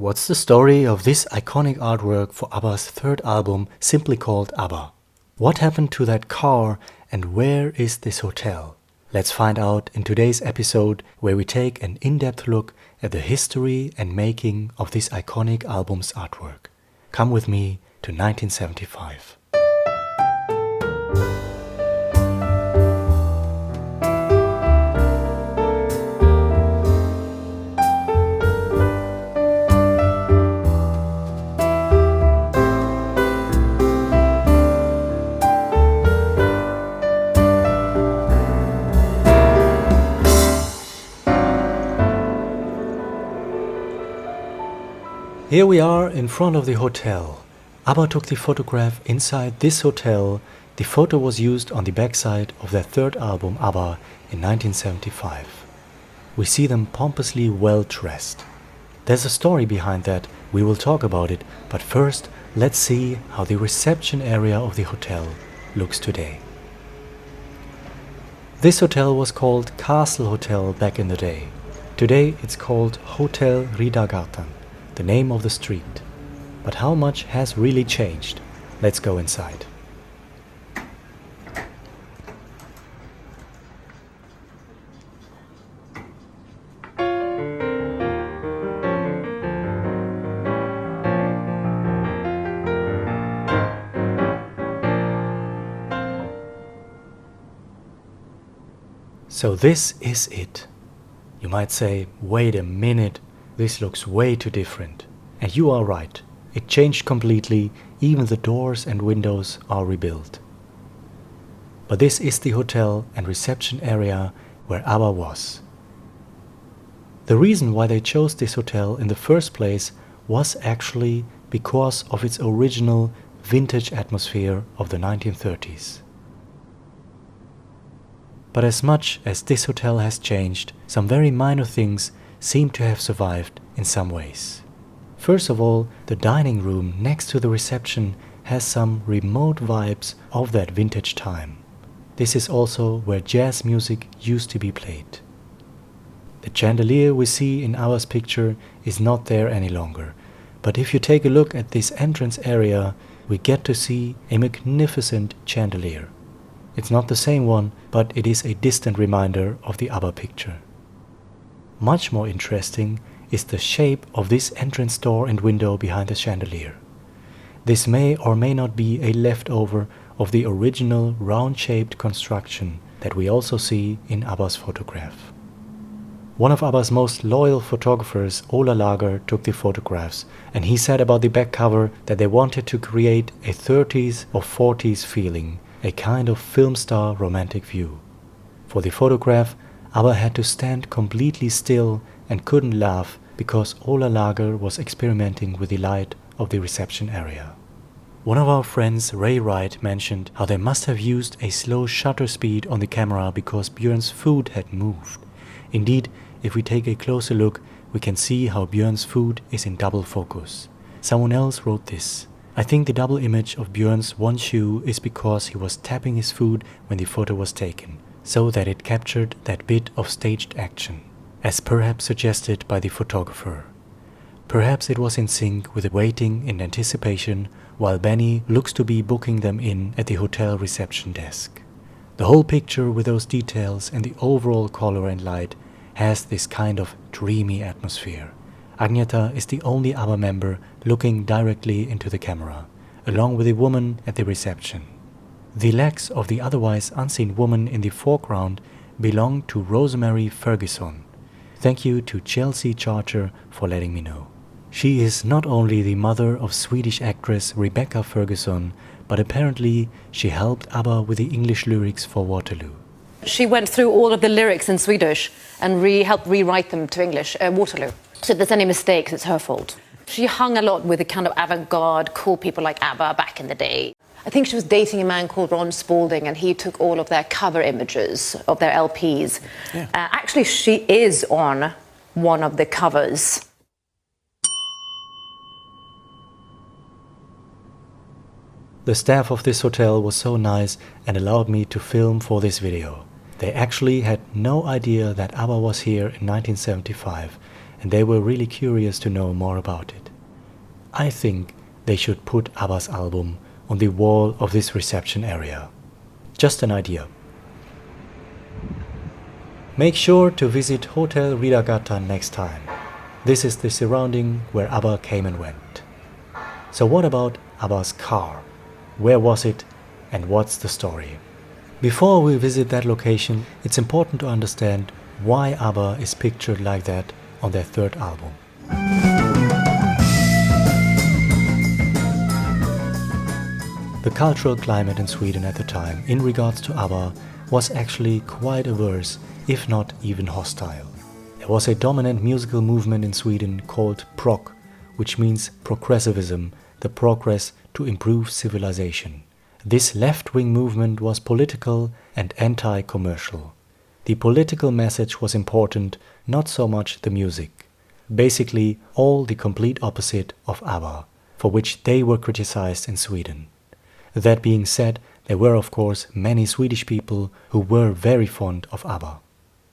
What's the story of this iconic artwork for ABBA's third album, simply called ABBA? What happened to that car and where is this hotel? Let's find out in today's episode, where we take an in-depth look at the history and making of this iconic album's artwork. Come with me to 1975. Here we are in front of the hotel. ABBA took the photograph inside this hotel. The photo was used on the backside of their third album, ABBA, in 1975. We see them pompously well dressed. There's a story behind that, we will talk about it, but first let's see how the reception area of the hotel looks today. This hotel was called Castle Hotel back in the day. Today it's called Hotel Riddargatan, the name of the street. But how much has really changed? Let's go inside. So this is it. You might say, wait a minute, this looks way too different. And you are right, it changed completely, even the doors and windows are rebuilt. But this is the hotel and reception area where ABBA was. The reason why they chose this hotel in the first place was actually because of its original vintage atmosphere of the 1930s. But as much as this hotel has changed, some very minor things seem to have survived in some ways. First of all, the dining room next to the reception has some remote vibes of that vintage time. This is also where jazz music used to be played. The chandelier we see in ABBA's picture is not there any longer, but if you take a look at this entrance area, we get to see a magnificent chandelier. It's not the same one, but it is a distant reminder of the ABBA picture. Much more interesting is the shape of this entrance door and window behind the chandelier. This may or may not be a leftover of the original round-shaped construction that we also see in ABBA's photograph. One of ABBA's most loyal photographers, Ola Lager, took the photographs, and he said about the back cover that they wanted to create a 30s or 40s feeling, a kind of film star romantic view. For the photograph, ABBA had to stand completely still and couldn't laugh because Ola Lager was experimenting with the light of the reception area. One of our friends, Ray Wright, mentioned how they must have used a slow shutter speed on the camera because Björn's food had moved. Indeed, if we take a closer look, we can see how Björn's food is in double focus. Someone else wrote this: I think the double image of Björn's one shoe is because he was tapping his food when the photo was taken, so that it captured that bit of staged action, as perhaps suggested by the photographer. Perhaps it was in sync with the waiting in anticipation while Benny looks to be booking them in at the hotel reception desk. The whole picture with those details and the overall color and light has this kind of dreamy atmosphere. Agneta is the only ABBA member looking directly into the camera, along with a woman at the reception. The legs of the otherwise unseen woman in the foreground belong to Rosemary Ferguson. Thank you to Chelsea Charger for letting me know. She is not only the mother of Swedish actress Rebecca Ferguson, but apparently she helped ABBA with the English lyrics for Waterloo. She went through all of the lyrics in Swedish and helped rewrite them to English, Waterloo. So if there's any mistakes, it's her fault. She hung a lot with the kind of avant-garde, cool people like ABBA back in the day. I think she was dating a man called Ron Spalding, and he took all of their cover images of their LPs. Yeah. Actually, she is on one of the covers. The staff of this hotel was so nice and allowed me to film for this video. They actually had no idea that ABBA was here in 1975, and they were really curious to know more about it. I think they should put ABBA's album on the wall of this reception area. Just an idea. Make sure to visit Hotel Ridagata next time. This is the surrounding where ABBA came and went. So what about ABBA's car? Where was it and what's the story? Before we visit that location, it's important to understand why ABBA is pictured like that on their third album. The cultural climate in Sweden at the time in regards to ABBA was actually quite averse, if not even hostile. There was a dominant musical movement in Sweden called prog, which means progressivism, the progress to improve civilization. This left-wing movement was political and anti-commercial. The political message was important, not so much the music. Basically, all the complete opposite of ABBA, for which they were criticized in Sweden. That being said, there were of course many Swedish people who were very fond of ABBA.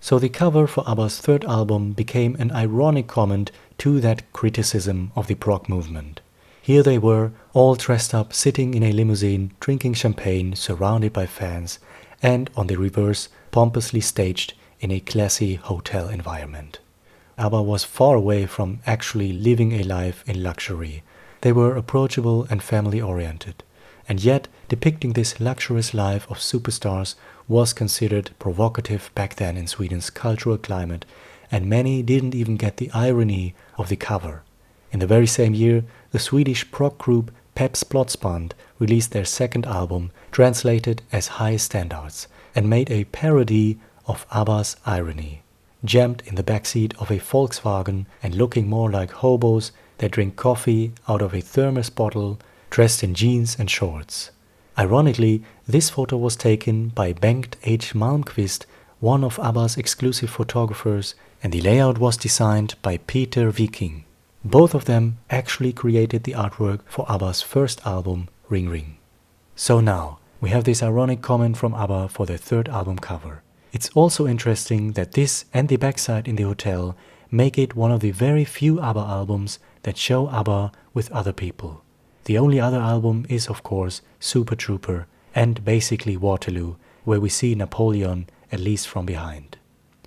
So the cover for ABBA's third album became an ironic comment to that criticism of the prog movement. Here they were, all dressed up, sitting in a limousine, drinking champagne, surrounded by fans, and on the reverse, pompously staged in a classy hotel environment. ABBA was far away from actually living a life in luxury. They were approachable and family-oriented. And yet, depicting this luxurious life of superstars was considered provocative back then in Sweden's cultural climate, and many didn't even get the irony of the cover. In the very same year, the Swedish prog group Peps Blodsband released their second album, translated as High Standards, and made a parody of ABBA's irony. Jammed in the backseat of a Volkswagen and looking more like hobos that drink coffee out of a thermos bottle, dressed in jeans and shorts. Ironically, this photo was taken by Bengt H. Malmqvist, one of ABBA's exclusive photographers, and the layout was designed by Peter Viking. Both of them actually created the artwork for ABBA's first album, Ring Ring. So now, we have this ironic comment from ABBA for their third album cover. It's also interesting that this and the backside in the hotel make it one of the very few ABBA albums that show ABBA with other people. The only other album is, of course, Super Trooper and basically Waterloo, where we see Napoleon, at least from behind.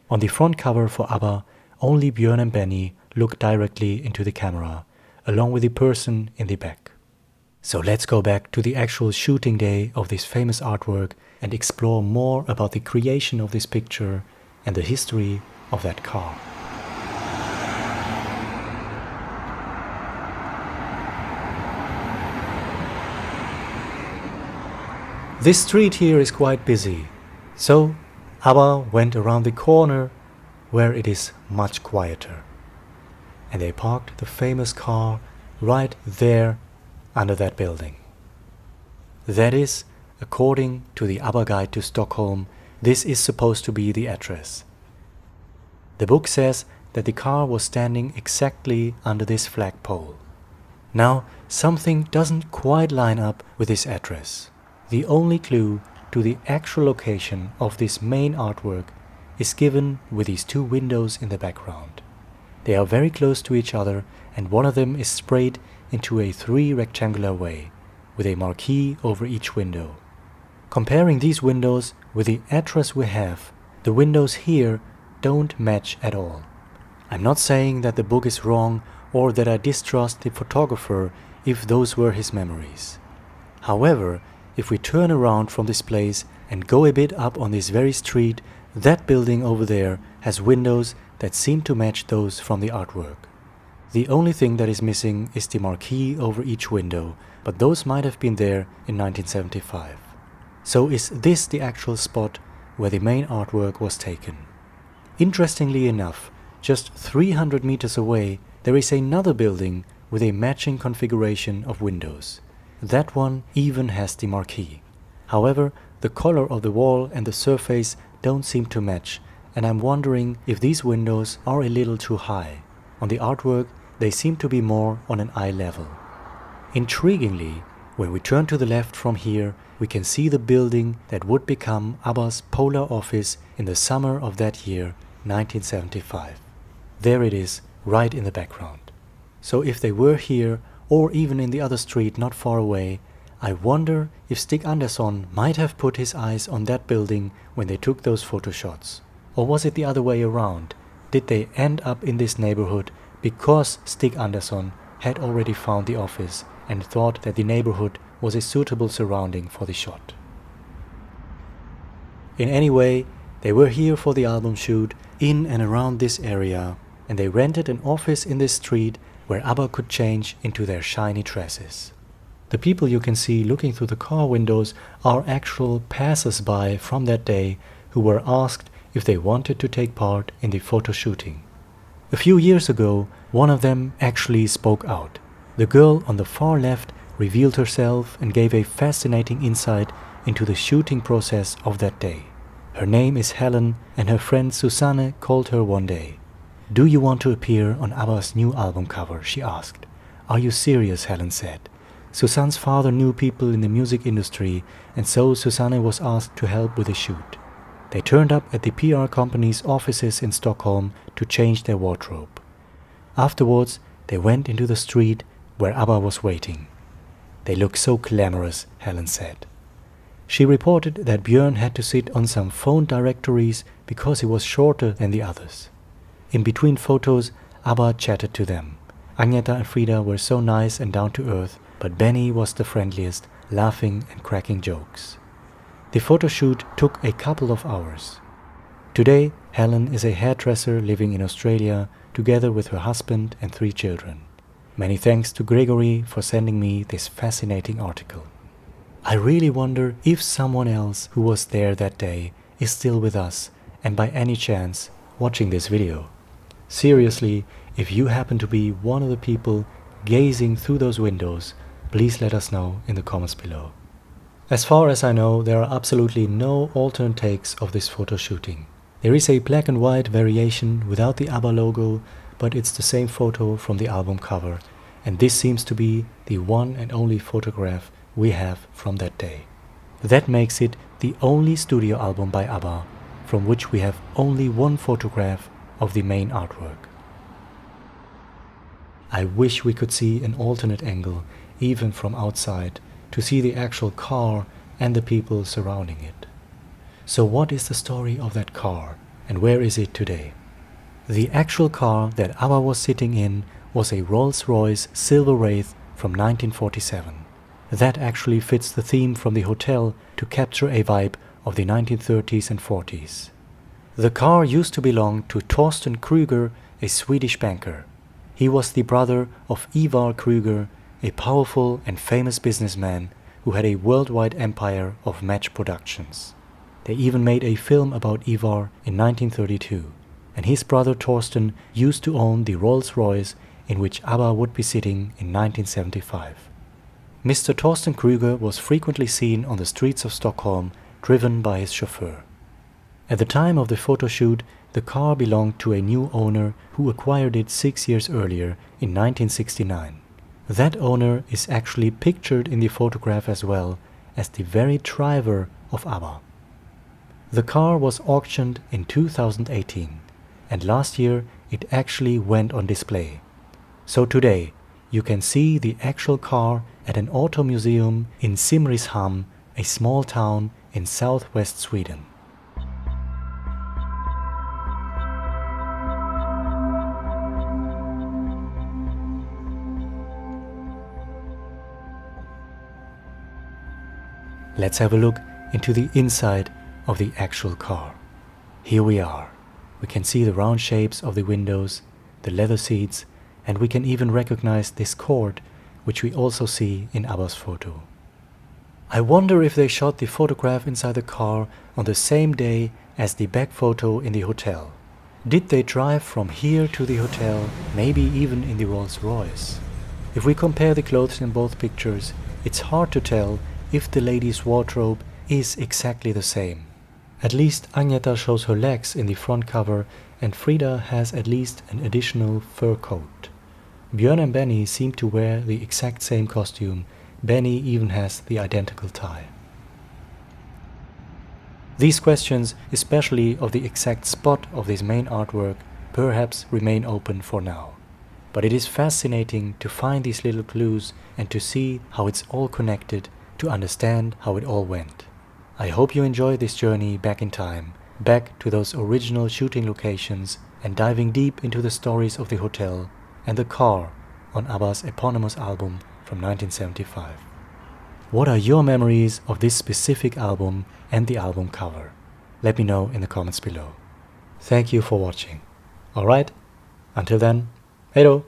On the front cover for ABBA, only Björn and Benny look directly into the camera, along with the person in the back. So let's go back to the actual shooting day of this famous artwork and explore more about the creation of this picture and the history of that car. This street here is quite busy, so ABBA went around the corner where it is much quieter. And they parked the famous car right there under that building. That is, according to the ABBA Guide to Stockholm, this is supposed to be the address. The book says that the car was standing exactly under this flagpole. Now, something doesn't quite line up with this address. The only clue to the actual location of this main artwork is given with these two windows in the background. They are very close to each other, and one of them is sprayed into a 3 rectangular way, with a marquee over each window. Comparing these windows with the address we have, the windows here don't match at all. I'm not saying that the book is wrong or that I distrust the photographer if those were his memories. However, if we turn around from this place and go a bit up on this very street, that building over there has windows that seem to match those from the artwork. The only thing that is missing is the marquee over each window, but those might have been there in 1975. So is this the actual spot where the main artwork was taken? Interestingly enough, just 300 meters away, there is another building with a matching configuration of windows. That one even has the marquee. However, the color of the wall and the surface don't seem to match, and I'm wondering if these windows are a little too high. On the artwork, they seem to be more on an eye level. Intriguingly, when we turn to the left from here, we can see the building that would become ABBA's Polar office in the summer of that year, 1975. There it is, right in the background. So if they were here, or even in the other street not far away, I wonder if Stig Andersson might have put his eyes on that building when they took those photo shots. Or was it the other way around? Did they end up in this neighborhood because Stig Andersson had already found the office and thought that the neighborhood was a suitable surrounding for the shot? In any way, they were here for the album shoot in and around this area, and they rented an office in this street where ABBA could change into their shiny dresses. The people you can see looking through the car windows are actual passers-by from that day who were asked if they wanted to take part in the photo shooting. A few years ago, one of them actually spoke out. The girl on the far left revealed herself and gave a fascinating insight into the shooting process of that day. Her name is Helen, and her friend Susanne called her one day. "Do you want to appear on ABBA's new album cover?" she asked. "Are you serious?" Helen said. Susanne's father knew people in the music industry, and so Susanne was asked to help with the shoot. They turned up at the PR company's offices in Stockholm to change their wardrobe. Afterwards, they went into the street where ABBA was waiting. "They look so glamorous," Helen said. She reported that Björn had to sit on some phone directories because he was shorter than the others. In between photos, ABBA chatted to them. Agneta and Frida were so nice and down to earth, but Benny was the friendliest, laughing and cracking jokes. The photo shoot took a couple of hours. Today, Helen is a hairdresser living in Australia together with her husband and 3 children. Many thanks to Gregory for sending me this fascinating article. I really wonder if someone else who was there that day is still with us and by any chance watching this video. Seriously, if you happen to be one of the people gazing through those windows, please let us know in the comments below. As far as I know, there are absolutely no alternate takes of this photo shooting. There is a black and white variation without the ABBA logo, but it's the same photo from the album cover, and this seems to be the one and only photograph we have from that day. That makes it the only studio album by ABBA from which we have only one photograph of the main artwork. I wish we could see an alternate angle, even from outside, to see the actual car and the people surrounding it. So what is the story of that car, and where is it today? The actual car that ABBA was sitting in was a Rolls-Royce Silver Wraith from 1947. That actually fits the theme from the hotel to capture a vibe of the 1930s and 40s. The car used to belong to Torsten Krüger, a Swedish banker. He was the brother of Ivar Krüger, a powerful and famous businessman who had a worldwide empire of match productions. They even made a film about Ivar in 1932, and his brother Torsten used to own the Rolls-Royce in which ABBA would be sitting in 1975. Mr. Torsten Krüger was frequently seen on the streets of Stockholm, driven by his chauffeur. At the time of the photo shoot, the car belonged to a new owner who acquired it 6 years earlier in 1969. That owner is actually pictured in the photograph as well as the very driver of ABBA. The car was auctioned in 2018, and last year it actually went on display. So today you can see the actual car at an auto museum in Simrishamn, a small town in southwest Sweden. Let's have a look into the inside of the actual car. Here we are. We can see the round shapes of the windows, the leather seats, and we can even recognize this cord, which we also see in ABBA's photo. I wonder if they shot the photograph inside the car on the same day as the back photo in the hotel. Did they drive from here to the hotel, maybe even in the Rolls-Royce? If we compare the clothes in both pictures, it's hard to tell if the lady's wardrobe is exactly the same. At least Agneta shows her legs in the front cover, and Frida has at least an additional fur coat. Björn and Benny seem to wear the exact same costume. Benny even has the identical tie. These questions, especially of the exact spot of this main artwork, perhaps remain open for now. But it is fascinating to find these little clues and to see how it's all connected, to understand how it all went. I hope you enjoyed this journey back in time, back to those original shooting locations and diving deep into the stories of the hotel and the car on ABBA's eponymous album from 1975. What are your memories of this specific album and the album cover? Let me know in the comments below. Thank you for watching. Alright, until then, hey do!